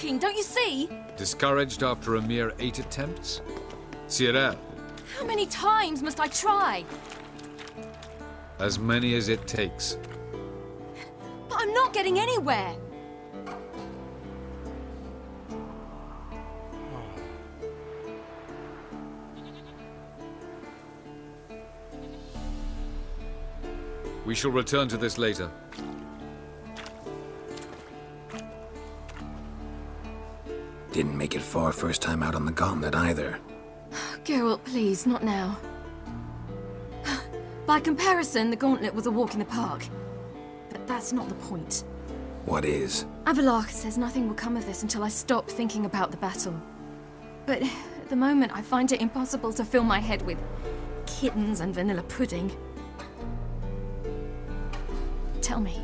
working, don't you see? Discouraged after a mere 8 attempts? Cyril, How many times must I try? as many as it takes. But I'm not getting anywhere. We shall return to this later. Didn't make it far first time out on the gauntlet either. Geralt, please, not now. By comparison, the gauntlet was a walk in the park. But that's not the point. What is? Avallac'h says nothing will come of this until I stop thinking about the battle. But at the moment, I find it impossible to fill my head with kittens and vanilla pudding. Tell me,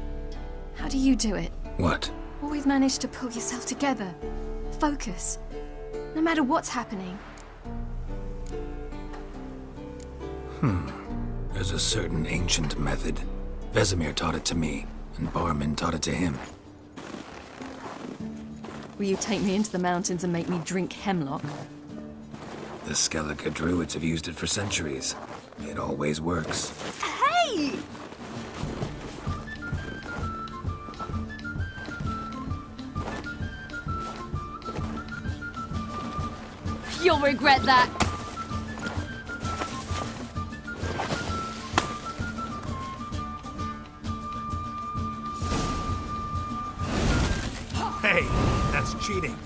how do you do it? What? Always manage to pull yourself together. Focus. No matter what's happening. There's a certain ancient method. Vesemir taught it to me, and Barman taught it to him. Will you take me into the mountains and make me drink hemlock? The Skellige druids have used it for centuries. It always works. Hey! You'll regret that. Hey, that's cheating.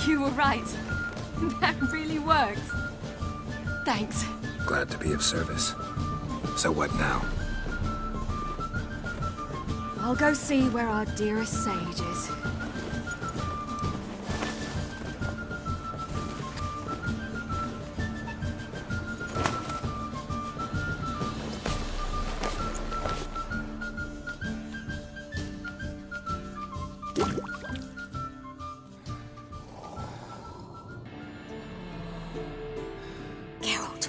You were right. That really worked. Thanks. Glad to be of service. So what now? I'll go see where our dearest sage is. Geralt.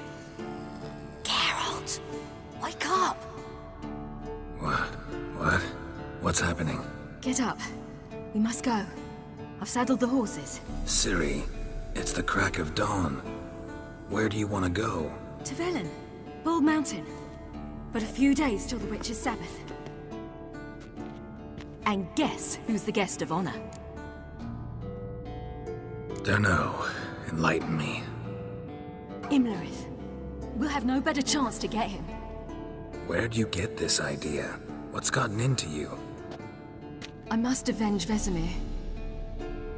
Geralt! Wake up! What? What's happening? Get up. We must go. I've saddled the horses. Ciri, it's the crack of dawn. Where do you want to go? To Velen. Bald Mountain. But a few days till the Witch's Sabbath. And guess who's the guest of honor? Dunno. Enlighten me. Imlerith. We'll have no better chance to get him. Where'd you get this idea? What's gotten into you? I must avenge Vesemir.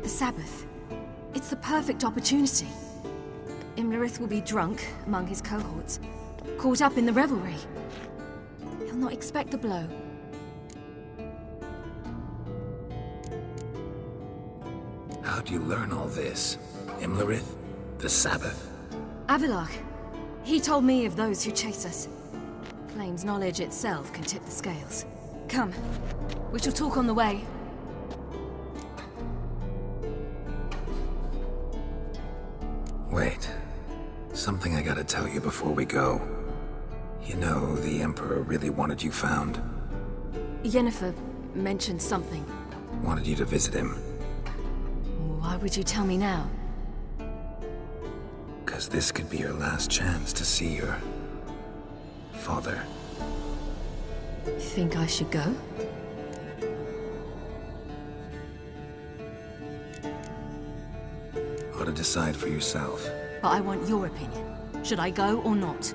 The Sabbath. It's the perfect opportunity. Imlerith will be drunk among his cohorts, caught up in the revelry. He'll not expect the blow. How'd you learn all this? Imlerith? The Sabbath? Avilark. He told me of those who chase us. Claims knowledge itself can tip the scales. Come. We shall talk on the way. Wait. Something I gotta tell you before we go. You know, the Emperor really wanted you found. Yennefer mentioned something. Wanted you to visit him. Why would you tell me now? 'Cause this could be your last chance to see your... father. Think I should go? Ought to decide for yourself. But I want your opinion. Should I go or not?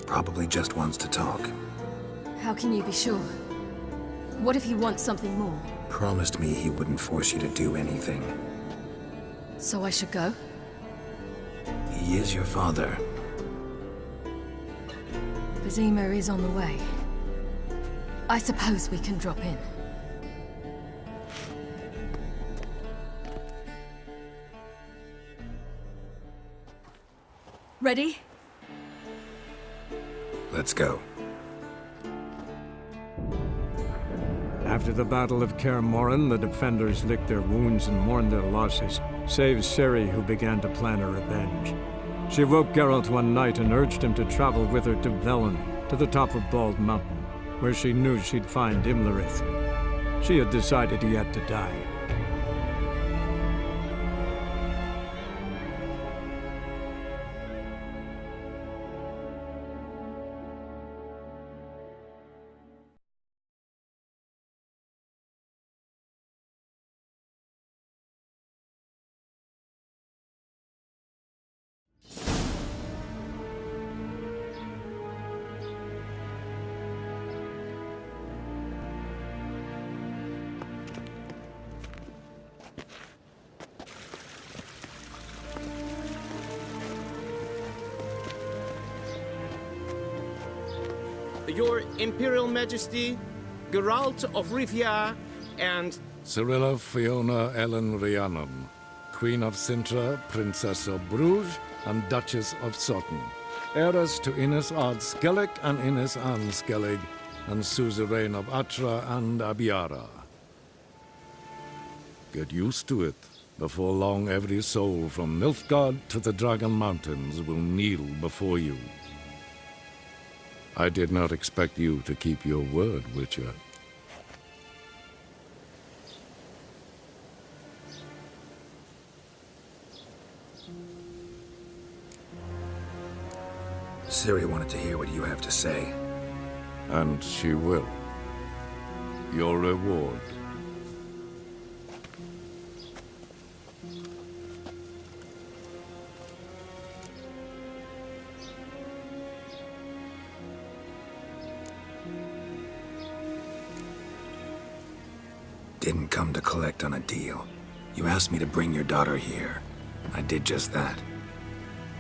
Probably just wants to talk. How can you be sure? What if he wants something more? Promised me he wouldn't force you to do anything. So I should go? He is your father. Vizima is on the way. I suppose we can drop in. Ready? Let's go. After the Battle of Kaer Morhen, the defenders licked their wounds and mourned their losses, save Ciri, who began to plan her revenge. She woke Geralt one night and urged him to travel with her to Velen, to the top of Bald Mountain, where she knew she'd find Imlerith. She had decided he had to die. Your Imperial Majesty, Geralt of Rivia, and... Cirilla Fiona Ellen Rhiannon, Queen of Sintra, Princess of Bruges, and Duchess of Sutton, heiress to Innes Ard Skellig and Innes Anne Skellig, and suzerain of Atra and Abiara. Get used to it. Before long, every soul from Nilfgaard to the Dragon Mountains will kneel before you. I did not expect you to keep your word, Witcher. Ciri wanted to hear what you have to say. And she will. Your reward. Didn't come to collect on a deal. You asked me to bring your daughter here. I did just that.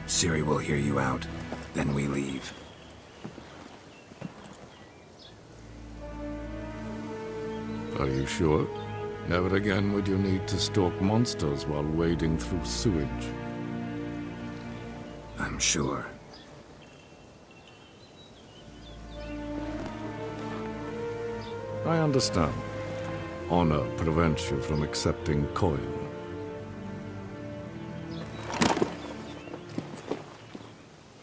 Ciri will hear you out, then we leave. Are you sure? Never again would you need to stalk monsters while wading through sewage. I'm sure. I understand. Honor prevents you from accepting coin.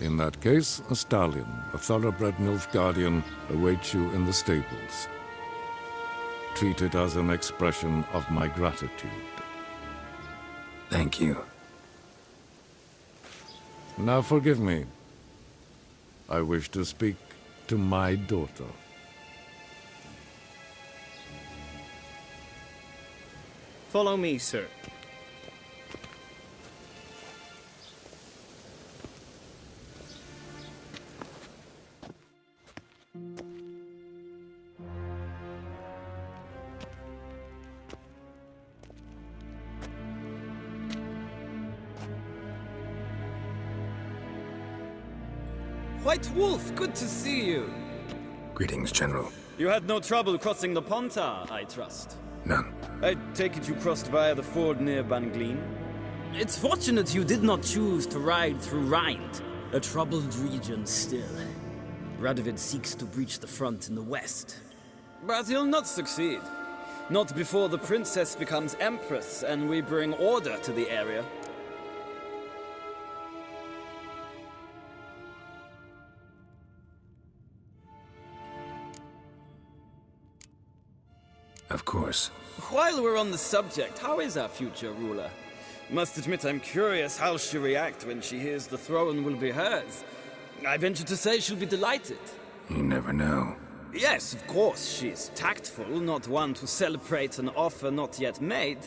In that case, a stallion, a thoroughbred Nilfgaardian, awaits you in the stables. Treat it as an expression of my gratitude. Thank you. Now forgive me. I wish to speak to my daughter. Follow me, sir. White Wolf, good to see you. Greetings, General. You had no trouble crossing the Pontar, I trust. None. I take it you crossed via the ford near Banglin? It's fortunate you did not choose to ride through Rind, a troubled region still. Radovid seeks to breach the front in the west. But he'll not succeed. Not before the princess becomes empress and we bring order to the area. Of course. While we're on the subject, how is our future ruler? Must admit I'm curious how she'll react when she hears the throne will be hers. I venture to say she'll be delighted. You never know. Yes, of course, she's tactful, not one to celebrate an offer not yet made.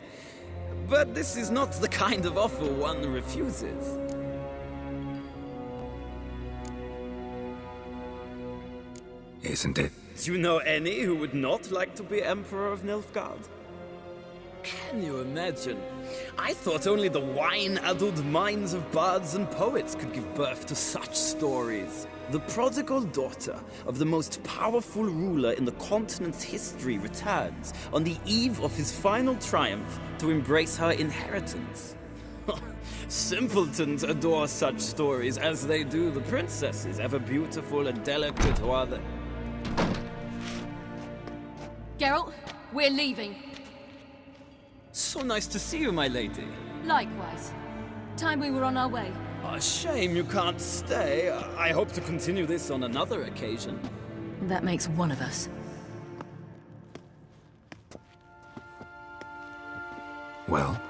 But this is not the kind of offer one refuses. Isn't it? Do you know any who would not like to be Emperor of Nilfgaard? Can you imagine? I thought only the wine-addled minds of bards and poets could give birth to such stories. The prodigal daughter of the most powerful ruler in the continent's history returns on the eve of his final triumph to embrace her inheritance. Simpletons adore such stories as they do the princesses, ever beautiful and delicate who are they. Geralt, we're leaving. So nice to see you, my lady. Likewise. Time we were on our way. A shame you can't stay. I hope to continue this on another occasion. That makes one of us. Well,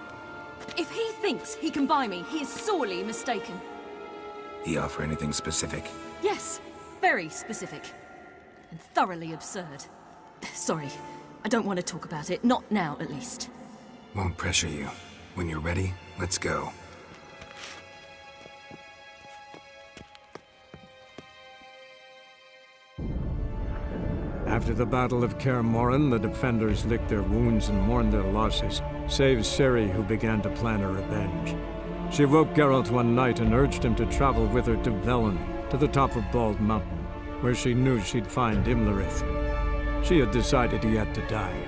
If he thinks he can buy me, he is sorely mistaken. he offer anything specific? Yes, very specific. And thoroughly absurd. Sorry, I don't want to talk about it. Not now, at least. Won't pressure you. When you're ready, let's go. After the Battle of Kaer Morhen, the defenders licked their wounds and mourned their losses, save Ciri, who began to plan her revenge. She woke Geralt one night and urged him to travel with her to Velen, to the top of Bald Mountain, where she knew she'd find Imlerith. She had decided he had to die.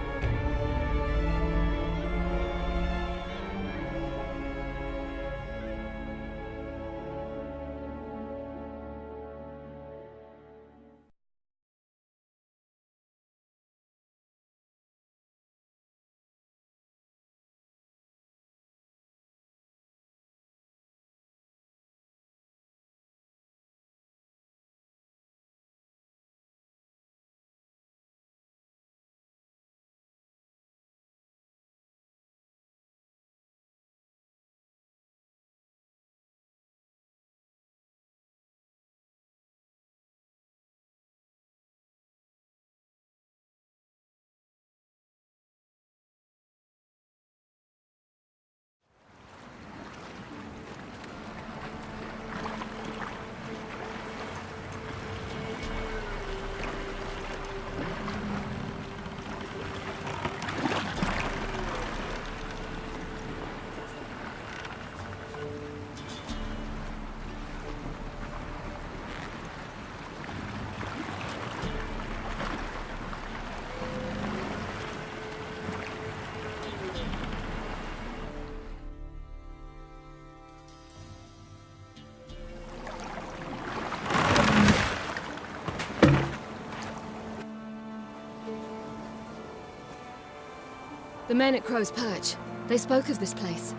The men at Crow's Perch, they spoke of this place.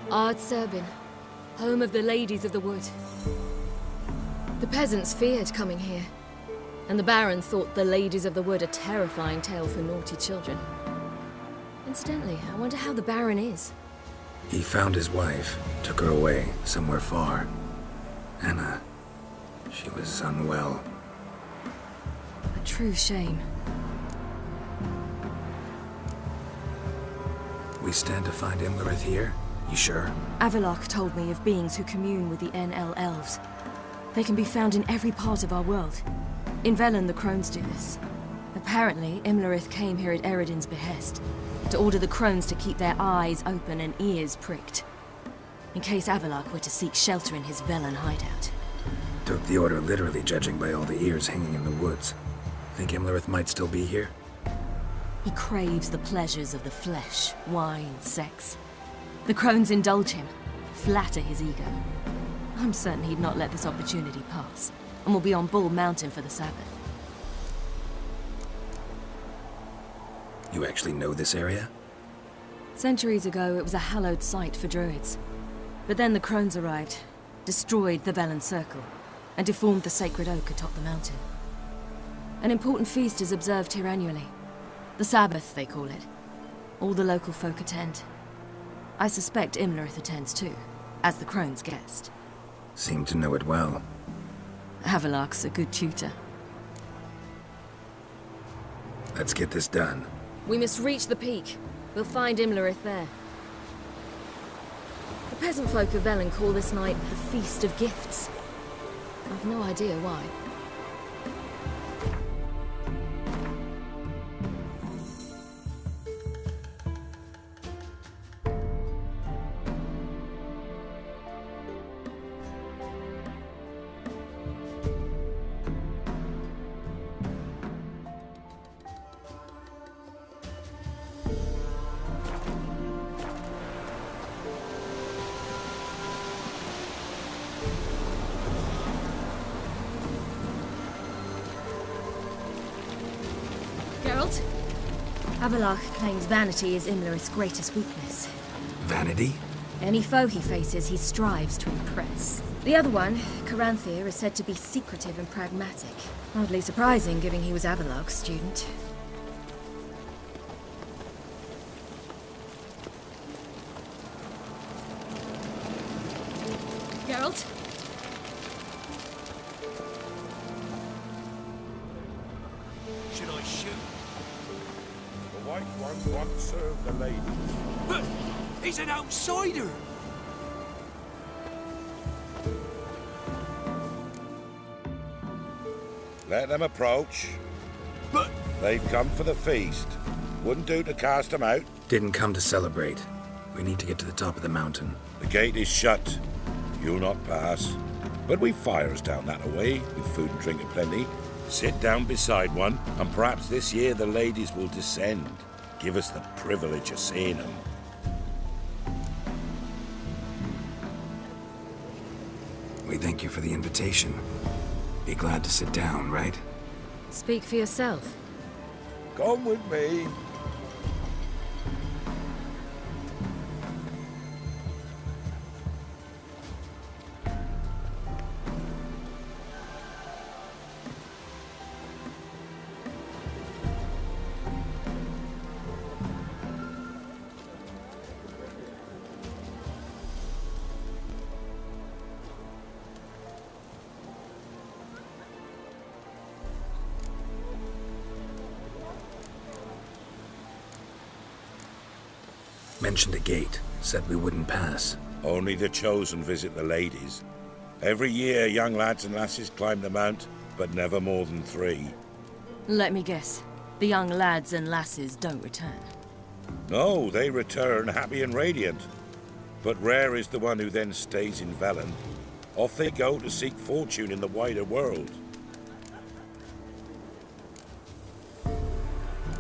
Ard Serbin, home of the Ladies of the Wood. The peasants feared coming here, and the Baron thought the Ladies of the Wood a terrifying tale for naughty children. Incidentally, I wonder how the Baron is. He found his wife, took her away, somewhere far. Anna, she was unwell. A true shame. We stand to find Imlerith here? You sure? Avallac'h told me of beings who commune with the NL Elves. They can be found in every part of our world. In Velen, the Crones do this. Apparently, Imlerith came here at Eredin's behest, to order the Crones to keep their eyes open and ears pricked, in case Avallac'h were to seek shelter in his Velen hideout. Took the order literally, judging by all the ears hanging in the woods. Think Imlerith might still be here? He craves the pleasures of the flesh, wine, sex. The crones indulge him, flatter his ego. I'm certain he'd not let this opportunity pass, and will be on Bull Mountain for the Sabbath. You actually know this area? Centuries ago, it was a hallowed site for druids. But then the crones arrived, destroyed the Velen Circle, and deformed the sacred oak atop the mountain. An important feast is observed here annually. The Sabbath, they call it. All the local folk attend. I suspect Imlerith attends too, as the crone's guest. Seem to know it well. Havelark's a good tutor. Let's get this done. We must reach the peak. We'll find Imlerith there. The peasant folk of Velen call this night the Feast of Gifts. I've no idea why. Geralt? Havelark claims vanity is Imlerith's greatest weakness. Vanity? Any foe he faces, he strives to impress. The other one, Caranthir, is said to be secretive and pragmatic. Hardly surprising, given he was Havelark's student. Geralt? Should I shoot? The White One once served the ladies. But he's an outsider! Let them approach. But They've come for the feast. Wouldn't do to cast them out. Didn't come to celebrate. We need to get to the top of the mountain. The gate is shut. You'll not pass. But we've fires down that away, with food and drink aplenty. Sit down beside one, and perhaps this year the ladies will descend. Give us the privilege of seeing them. We thank you for the invitation. Be glad to sit down, right? Speak for yourself. Come with me. Mentioned a gate. Said we wouldn't pass. Only the chosen visit the ladies. Every year, young lads and lasses climb the mount, but never more than 3. Let me guess. The young lads and lasses don't return. No, they return happy and radiant. But rare is the one who then stays in Velen. Off they go to seek fortune in the wider world.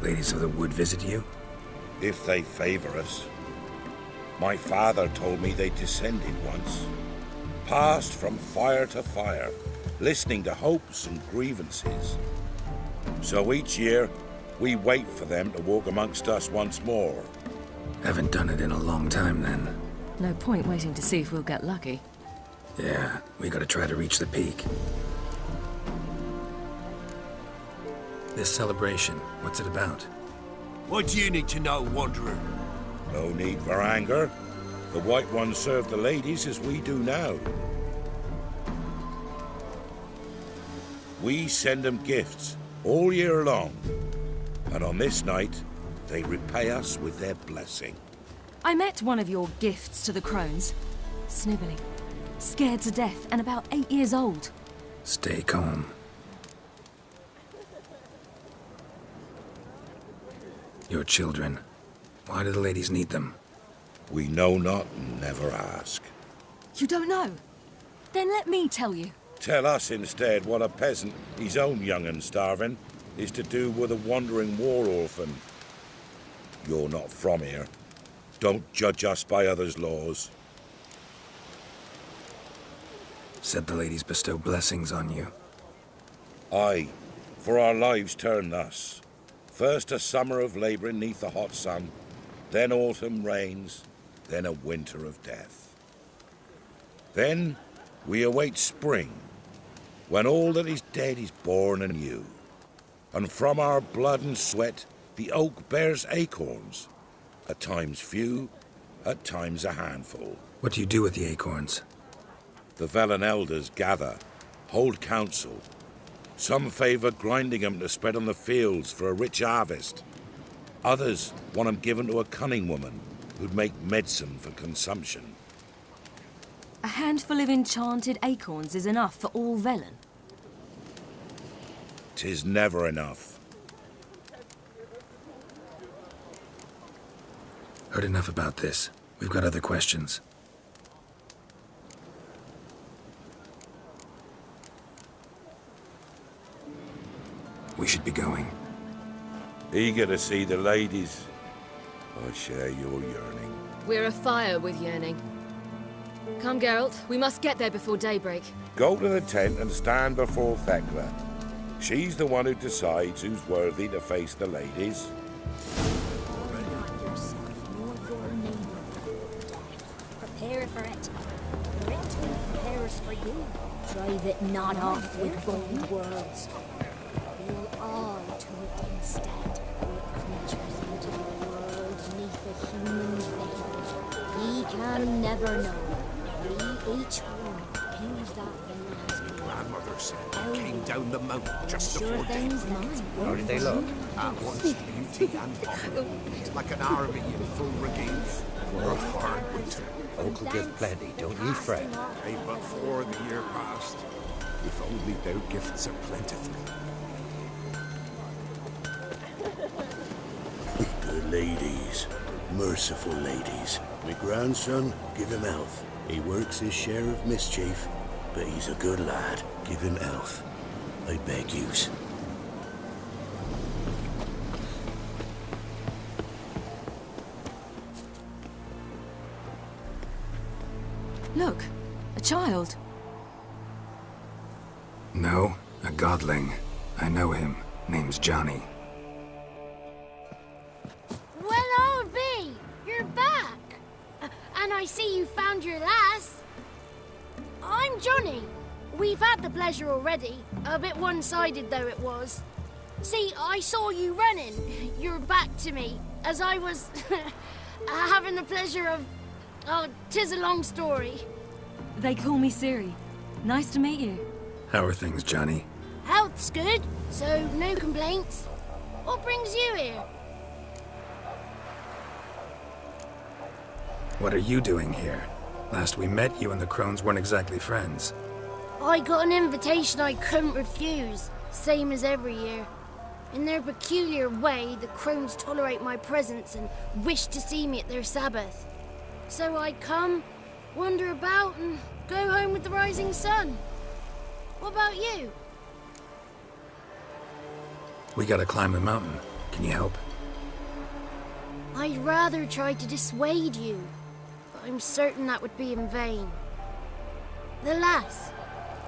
Ladies of the Wood visit you? If they favor us. My father told me they descended once. Passed from fire to fire, listening to hopes and grievances. So each year, we wait for them to walk amongst us once more. Haven't done it in a long time, then. No point waiting to see if we'll get lucky. Yeah, we gotta try to reach the peak. This celebration, what's it about? what do you need to know, Wanderer? No need for anger. The White Ones serve the ladies as we do now. We send them gifts all year long. And on this night, they repay us with their blessing. I met one of your gifts to the crones. Snivelling. Scared to death and about 8 years old. Stay calm. Your children. Why do the ladies need them? We know not and never ask. You don't know? Then let me tell you. Tell us instead what a peasant, his own young and starving, is to do with a wandering war orphan. You're not from here. Don't judge us by others' laws. Said the ladies bestow blessings on you. Aye, for our lives turn thus. First a summer of labouring neath the hot sun, then autumn rains, then a winter of death. Then we await spring, when all that is dead is born anew. And from our blood and sweat the oak bears acorns, at times few, at times a handful. What do you do with the acorns? The Velen elders gather, hold council. Some favour grinding 'em to spread on the fields for a rich harvest. Others want 'em given to a cunning woman who'd make medicine for consumption. A handful of enchanted acorns is enough for all Velen. 'Tis never enough. Heard enough about this. We've got other questions. We should be going. Eager to see the ladies. I share your yearning. We're afire with yearning. Come, Geralt. We must get there before daybreak. Go to the tent and stand before Thekla. She's the one who decides who's worthy to face the ladies. Prepare for it. For it prepares for you. Drive it not off with bold words. We'll all to it instead. With creatures into the world neath a human veil. We can never know. We each one use that veil as we Grandmother said they came down the mountain just sure before things daybreak. mine. How did they look? At once beauty and power, like an army in full regain for a hard winter. Folk will give plenty, don't ye fret. Aye, but for the year past, if only thou gifts are plentiful. Good ladies, merciful ladies. My grandson, give him health. He works his share of mischief, but he's a good lad. Give him health. I beg yous. Look, a child. No, a godling. I know him. Name's Johnny. Well, I'll be. You're back. And I see you found your lass. I'm Johnny. We've had the pleasure already. A bit one-sided though it was. See, I saw you running. Your back to me. As I was having the pleasure of... Oh, 'tis a long story. They call me Ciri. Nice to meet you. How are things, Johnny? Health's good, so no complaints. What brings you here? What are you doing here? Last we met, you and the Crones weren't exactly friends. I got an invitation I couldn't refuse, same as every year. In their peculiar way, the Crones tolerate my presence and wish to see me at their Sabbath. So I come, wander about, and go home with the rising sun. What about you? We gotta climb the mountain. Can you help? I'd rather try to dissuade you, but I'm certain that would be in vain. The lass,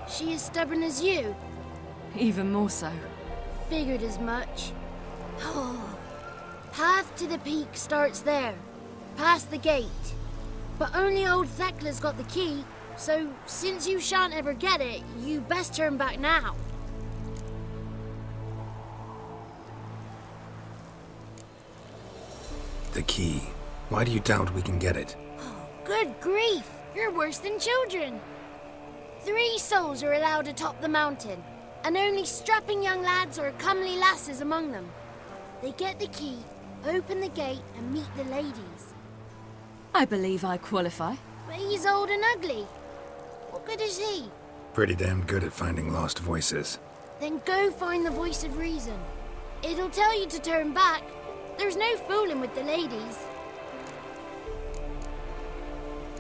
she as stubborn as you? Even more so. Figured as much. Oh, path to the peak starts there, past the gate. But only old Thekla's got the key, so since you shan't ever get it, you best turn back now. The key. Why do you doubt we can get it? Good grief! You're worse than children! 3 souls are allowed atop the mountain, and only strapping young lads or comely lasses among them. They get the key, open the gate, and meet the ladies. I believe I qualify. But he's old and ugly. What good is he? Pretty damn good at finding lost voices. Then go find the voice of reason. It'll tell you to turn back. There's no fooling with the ladies.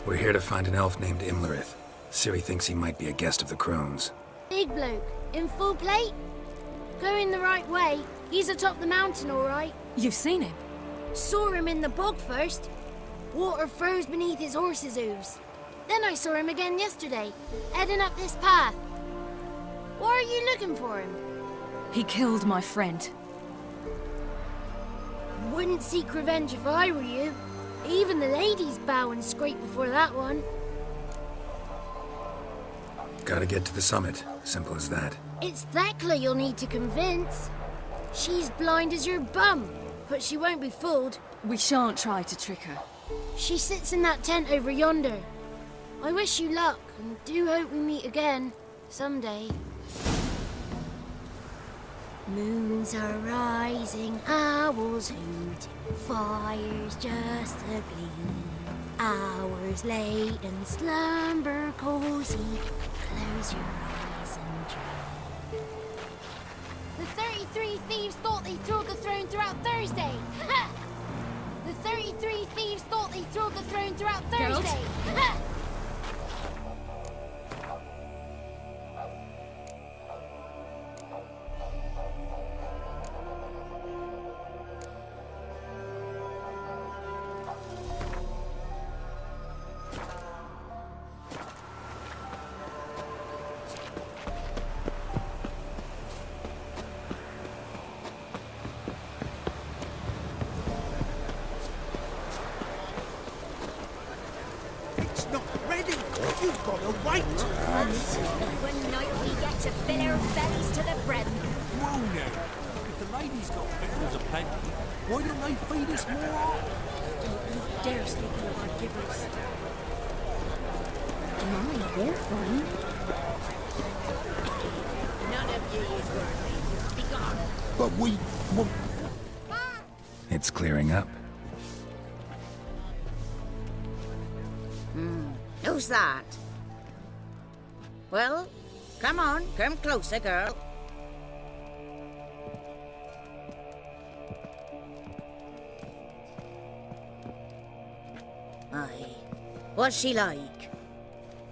We're here to find an elf named Imlerith. Ciri thinks he might be a guest of the Crones. big bloke, in full plate. Going the right way. He's atop the mountain, all right. You've seen him? Saw him in the bog first. Water froze beneath his horse's hooves. Then I saw him again yesterday, heading up this path. Why are you looking for him? He killed my friend. Wouldn't seek revenge if I were you. Even the ladies bow and scrape before that one. Gotta get to the summit. Simple as that. It's Thekla you'll need to convince. She's blind as your bum, but she won't be fooled. We shan't try to trick her. She sits in that tent over yonder. I wish you luck, and do hope we meet again, someday. Moons are rising, owls hoot, fires just a gleam. Hours late and slumber cozy, close your eyes and dream. The 33 thieves thought they thrilled the throne throughout Thursday. Ha! The 33 thieves thought they thrilled the throne throughout Thursday. Ha! It's not ready. You've got to wait. One night we get to fill our bellies to the brim. Whoa now. If the ladies got victuals aplenty, why don't they feed us more? Don't you dare speak of our givers. My, they're fun. None of you is worthy. Be gone. But we... It's clearing up. Who's that? Well, come on, come closer, girl. Aye. What's she like?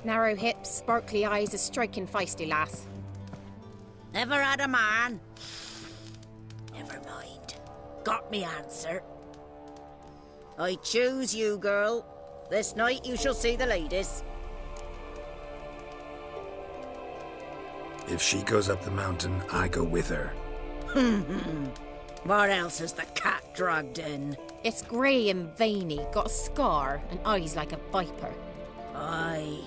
Narrow hips, sparkly eyes, a striking feisty lass. Ever had a man? Never mind. Got me answer. I choose you, girl. This night you shall see the ladies. If she goes up the mountain, I go with her. What else is the cat dragged in? It's grey and veiny, got a scar, and eyes like a viper. Aye.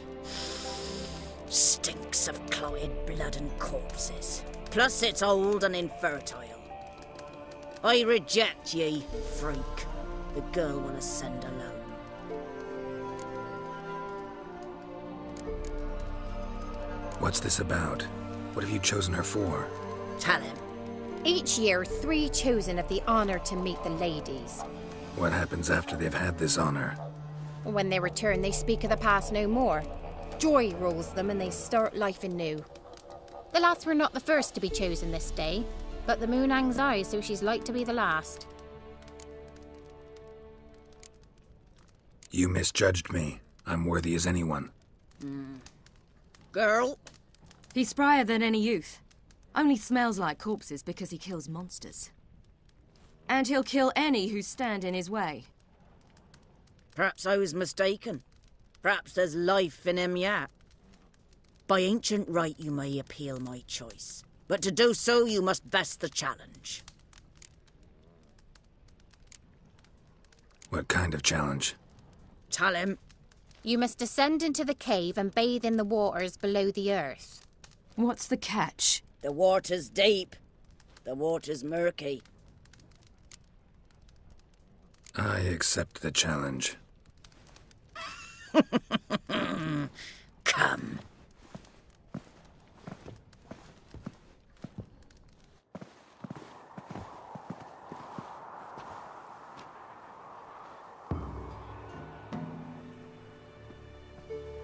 Stinks of clotted blood and corpses. Plus it's old and infertile. I reject ye, freak. The girl will ascend alone. What's this about? What have you chosen her for? Tell him. Each year, 3 chosen of the honour to meet the ladies. What happens after they've had this honor? When they return, they speak of the past no more. Joy rules them and they start life anew. The lass were not the first to be chosen this day, but the moon hangs high, so she's like to be the last. You misjudged me. I'm worthy as anyone. Girl? He's sprier than any youth. Only smells like corpses because he kills monsters. And he'll kill any who stand in his way. Perhaps I was mistaken. Perhaps there's life in him yet. By ancient right you may appeal my choice, but to do so you must best the challenge. What kind of challenge? Tell him. You must descend into the cave and bathe in the waters below the earth. What's the catch? The water's deep. The water's murky. I accept the challenge. Come.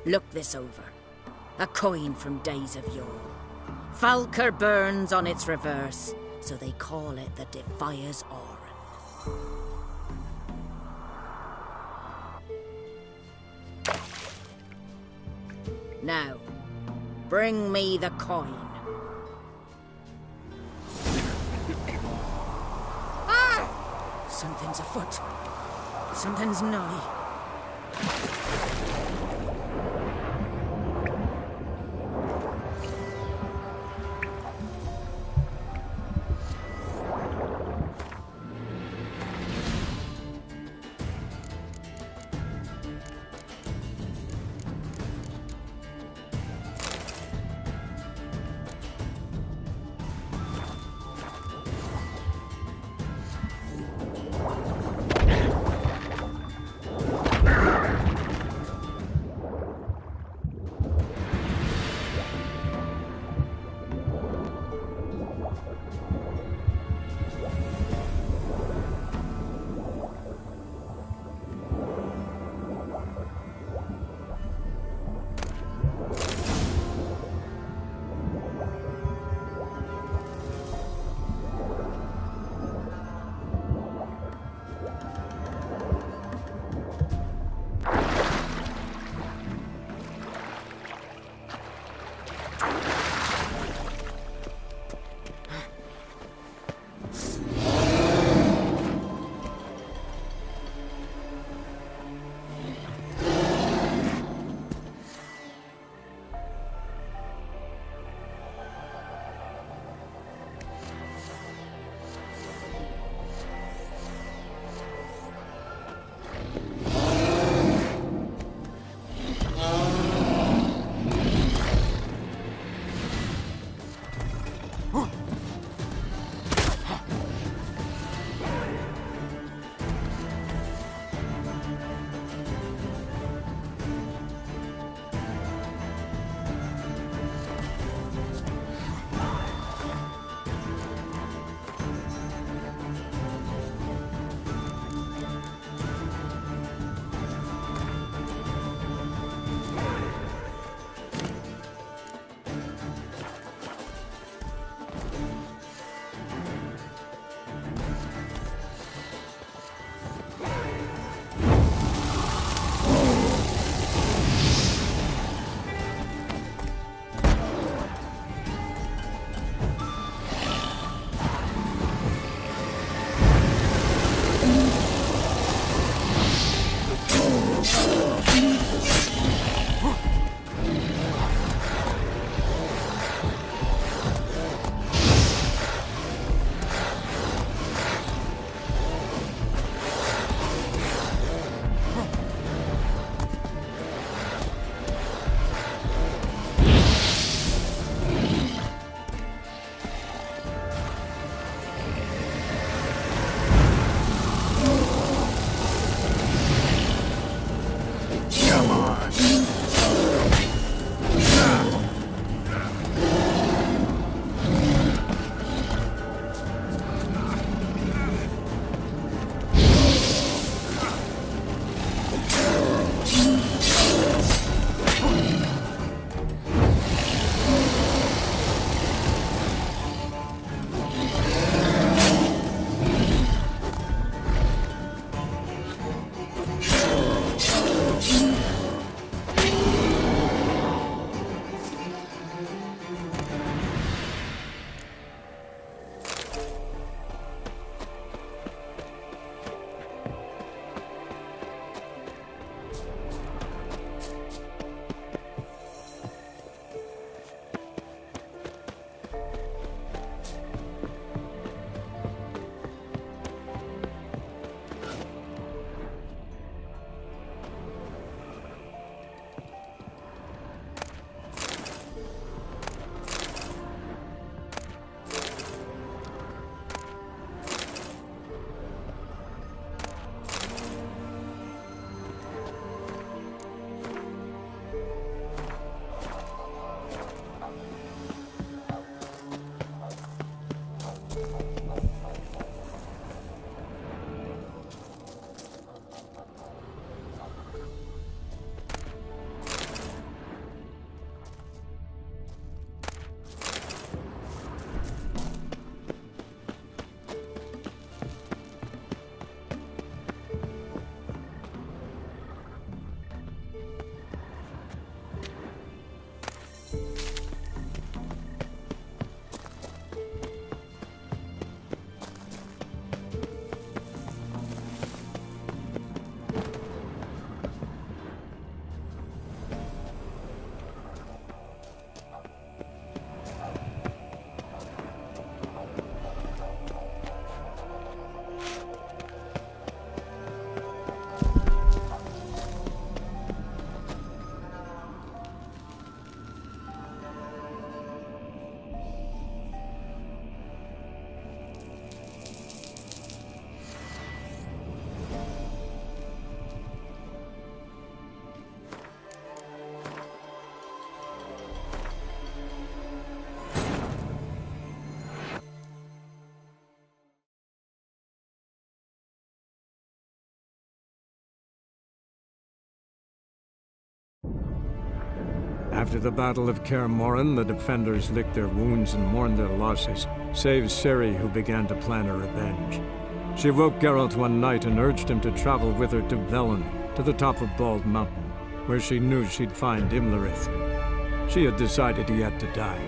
Look this over. A coin from days of yore. Falker burns on its reverse, so they call it the Defier's Aura. Now, Bring me the coin. Ah! Something's afoot. Something's nigh. After the Battle of Kaer Morhen, the defenders licked their wounds and mourned their losses, save Ciri, who began to plan her revenge. She woke Geralt one night and urged him to travel with her to Velen, to the top of Bald Mountain, where she knew she'd find Imlerith. She had decided he had to die.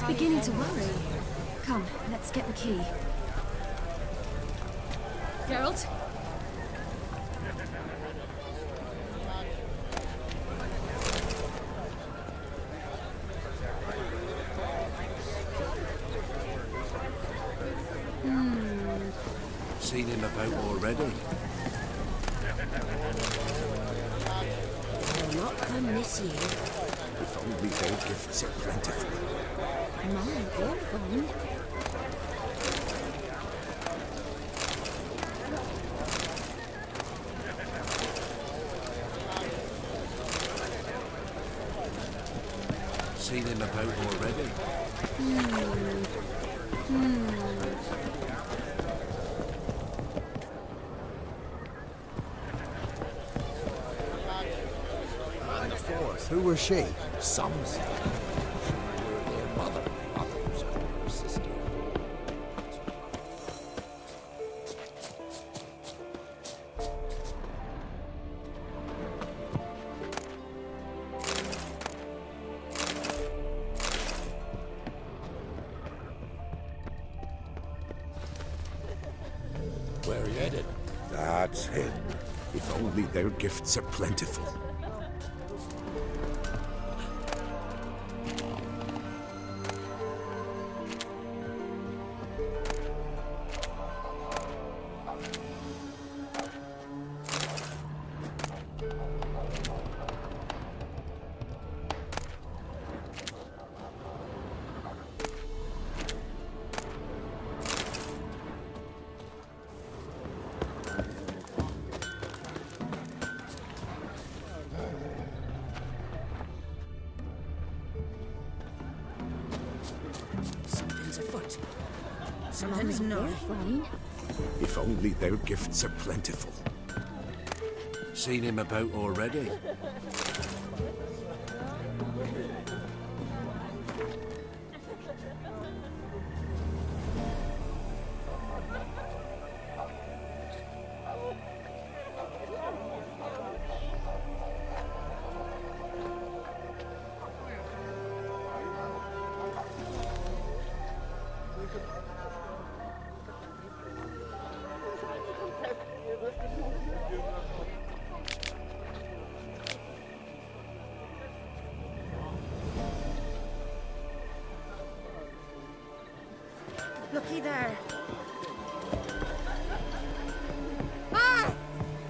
Beginning to worry. Come, let's get the key. Geralt? Seen him about already? Will not come this year. If only their gifts are plentiful. My, they're fine. Seen him about already? And the fourth, who was she? Some say she were their mother, others her sister. Where are you headed? That's him. If only their gifts are plentiful. Something's afoot. Something's not. Fine. If only their gifts are plentiful. Seen him about already? Looky there.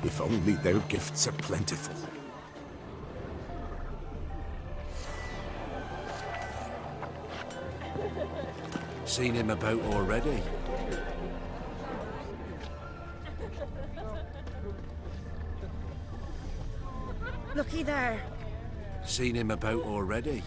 If only their gifts are plentiful. Seen him about already. Looky there. Seen him about already.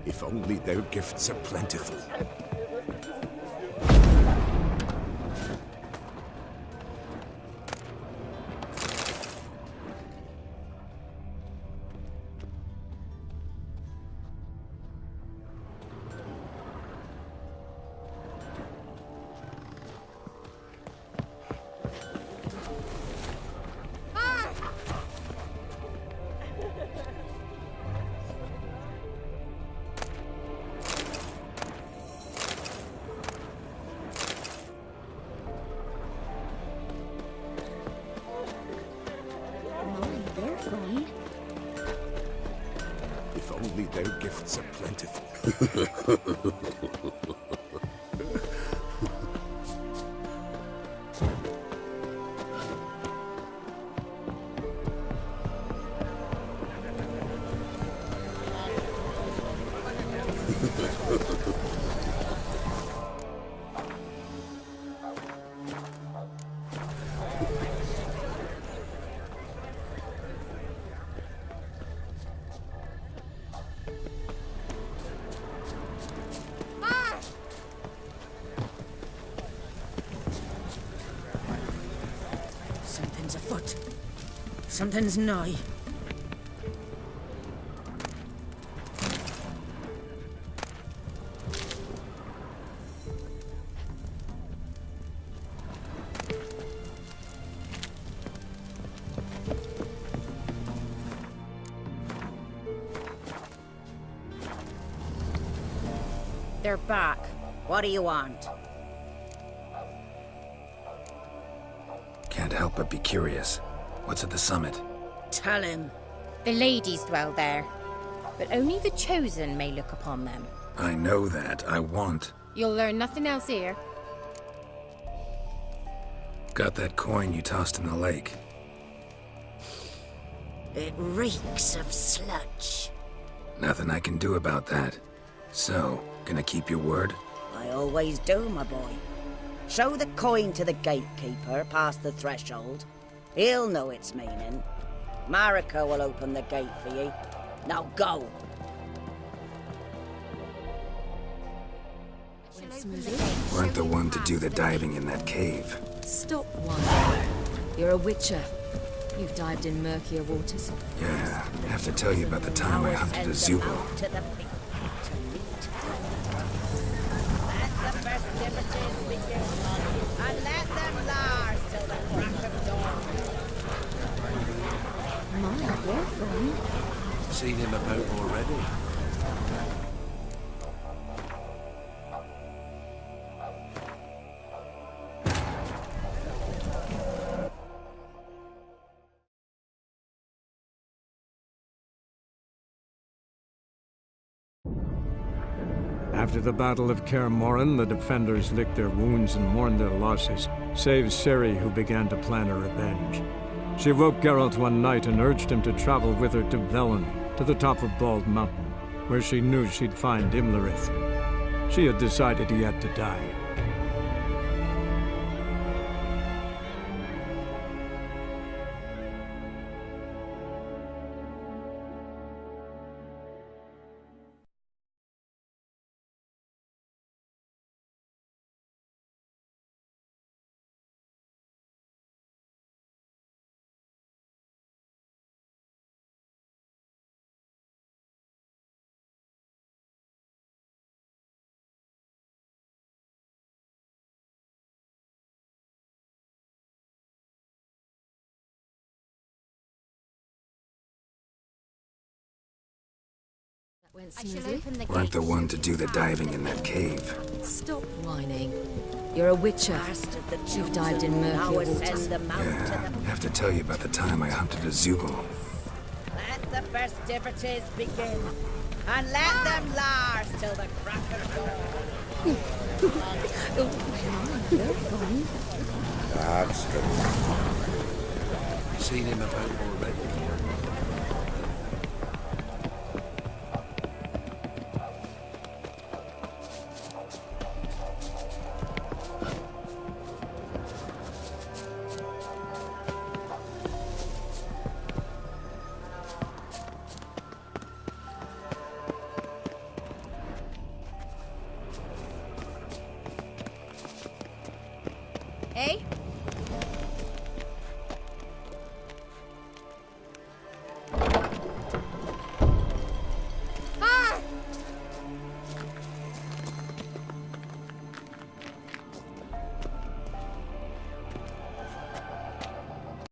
If only their gifts are plentiful. If only their gifts are plentiful. Something's afoot. Something's nigh. They're back. What do you want? Can't help but be curious. What's at the summit? Tell him. The ladies dwell there, but only the chosen may look upon them. I know that. I want. You'll learn nothing else here. Got that coin you tossed in the lake. It reeks of sludge. Nothing I can do about that. So, gonna keep your word? I always do, my boy. Show the coin to the gatekeeper past the threshold. He'll know its meaning. Marika will open the gate for you. Now go! Weren't the one to do the diving in that cave. Stop whining. You're a witcher. You've dived in murkier waters. Yeah, have to tell you about the time I hunted a Zugo. And let them last till the crack of dawn. My girlfriend. Seen him about already. After the Battle of Kaer Morhen, the defenders licked their wounds and mourned their losses, save Ciri, who began to plan a revenge. She woke Geralt one night and urged him to travel with her to Velen, to the top of Bald Mountain, where she knew she'd find Imlerith. She had decided he had to die. Went smoothly. Weren't the one to do the diving in that cave. Stop whining. You're a witcher. You've dived in murkier waters. Yeah, have to tell you about the time I hunted a Zugo. Let the festivities begin. And let them last till the crack of dawn. Oh, my girlfriend. That's the one. Seen him about already.